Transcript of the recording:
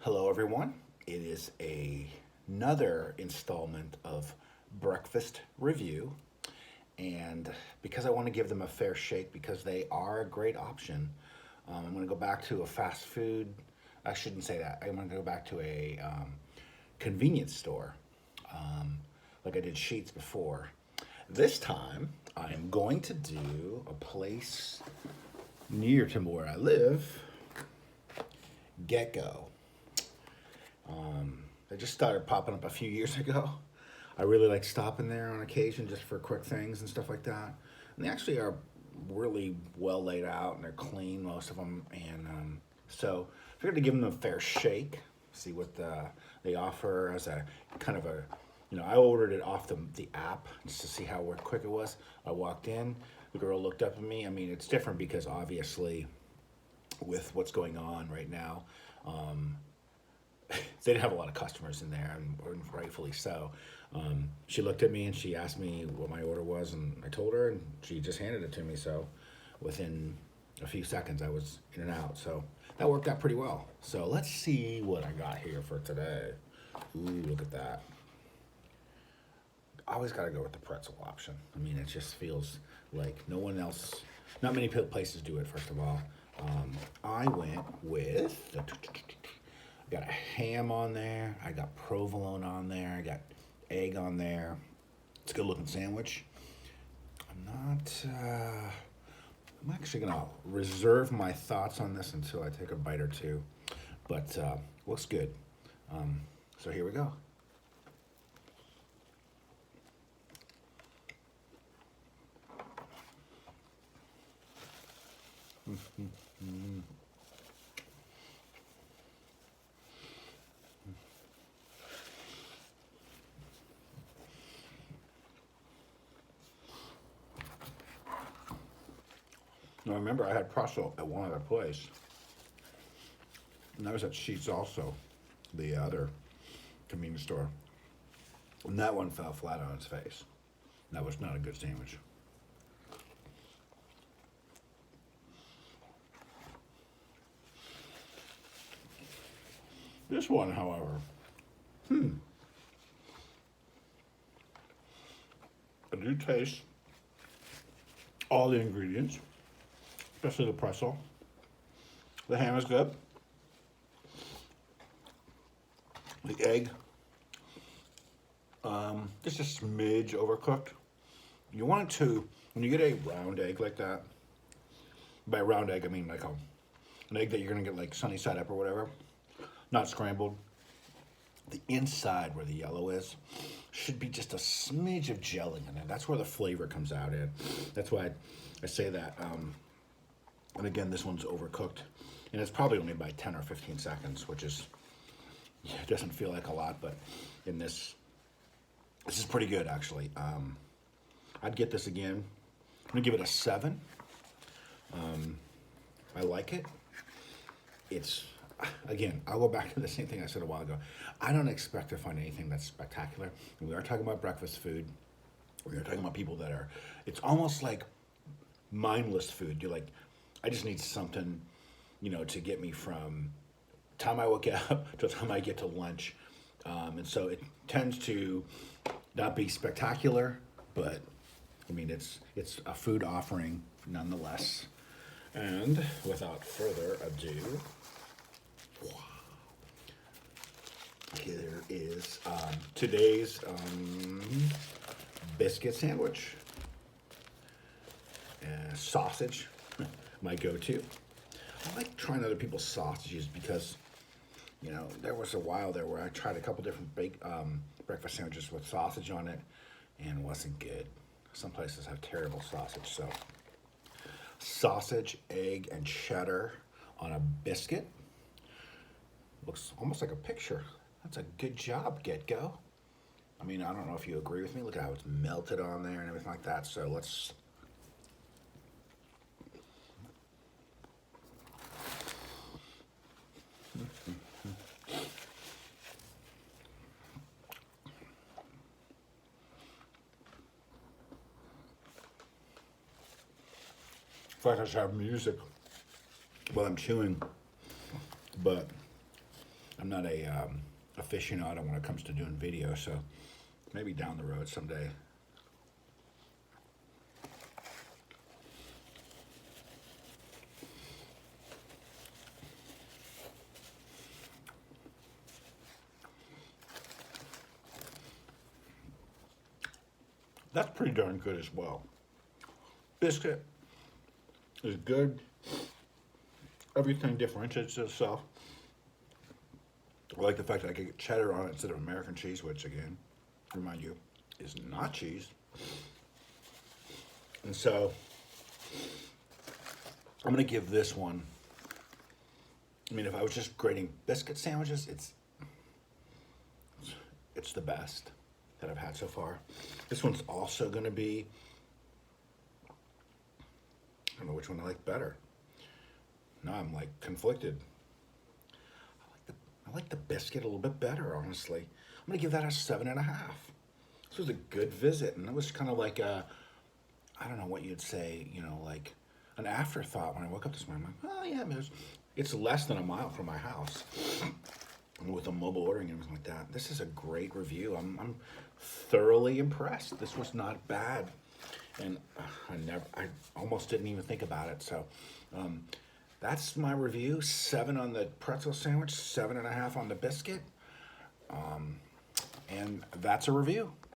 Hello, everyone. It is another installment of Breakfast Review. And because I want to give them a fair shake, because they are a great option, I'm going to go back to a fast food. I shouldn't say that. I'm going to go back to a convenience store, like I did Sheets before. This time, I am going to do a place near to where I live, GetGo. They just started popping up a few years ago. I really like stopping there on occasion just for quick things and stuff like that. And they actually are really well laid out and they're clean, most of them. And so I figured to give them a fair shake, see what they offer as a kind of a, I ordered it off the app just to see how quick it was. I walked in, the girl looked up at me. I mean, it's different because obviously with what's going on right now, they didn't have a lot of customers in there, and rightfully so. She looked at me and she asked me what my order was, and I told her, and she just handed it to me. So within a few seconds, I was in and out. So that worked out pretty well. So let's see what I got here for today. Ooh, look at that. I always got to go with the pretzel option. I mean, it just feels like no one else, not many places do it, first of all. I went with... I got a ham on there. I got provolone on there. I got egg on there. It's a good looking sandwich. I'm actually gonna reserve my thoughts on this until I take a bite or two, but looks good. So here we go. Now remember, I had Pretzel at one other place, and that was at Sheets also, the other convenience store. And that one fell flat on its face. That was not a good sandwich. This one, however, I do taste all the ingredients, especially the pretzel. The ham is good. The egg, just a smidge overcooked. You want it to, when you get a round egg like that, by round egg I mean like an egg that you're gonna get like sunny side up or whatever, not scrambled. The inside where the yellow is should be just a smidge of gelling in it. That's where the flavor comes out in. That's why I say that. And again, this one's overcooked, and it's probably only by 10 or 15 seconds, which is, it doesn't feel like a lot, but in this is pretty good actually. I'd get this again. I'm gonna give it a 7. I like it. It's, again, I'll go back to the same thing I said a while ago. I don't expect to find anything that's spectacular. And we are talking about breakfast food. We are talking about people that are, it's almost like mindless food. You're like, I just need something, to get me from time I wake up to the time I get to lunch. And so it tends to not be spectacular, but I mean, it's a food offering nonetheless. And without further ado, here is today's biscuit sandwich. Sausage, my go-to. I like trying other people's sausages because, there was a while there where I tried a couple different breakfast sandwiches with sausage on it and it wasn't good. Some places have terrible sausage, so sausage, egg, and cheddar on a biscuit. Looks almost like a picture. That's a good job, GetGo. I mean, I don't know if you agree with me. Look at how it's melted on there and everything like that. So let's... I feel like I should have music while I'm chewing, but I'm not a aficionado when it comes to doing video, so maybe down the road someday. That's pretty darn good as well. Biscuit is good. Everything differentiates itself. I like the fact that I can get cheddar on it instead of American cheese, which again, remind you, is not cheese. And so I'm gonna give this one, I mean, if I was just grading biscuit sandwiches, it's the best that I've had so far. This one's also gonna be, I don't know which one I like better. Now I'm like conflicted. I like the biscuit a little bit better, honestly. I'm gonna give that a 7.5. This was a good visit, and it was kind of like a, I don't know what you'd say, you know, like an afterthought when I woke up this morning. I'm like, oh yeah, I mean, it's less than a mile from my house. And with the mobile ordering and everything like that, this is a great review. I'm thoroughly impressed. This was not bad, and I almost didn't even think about it. So that's my review. 7 on the pretzel sandwich, 7.5 on the biscuit, and that's a review.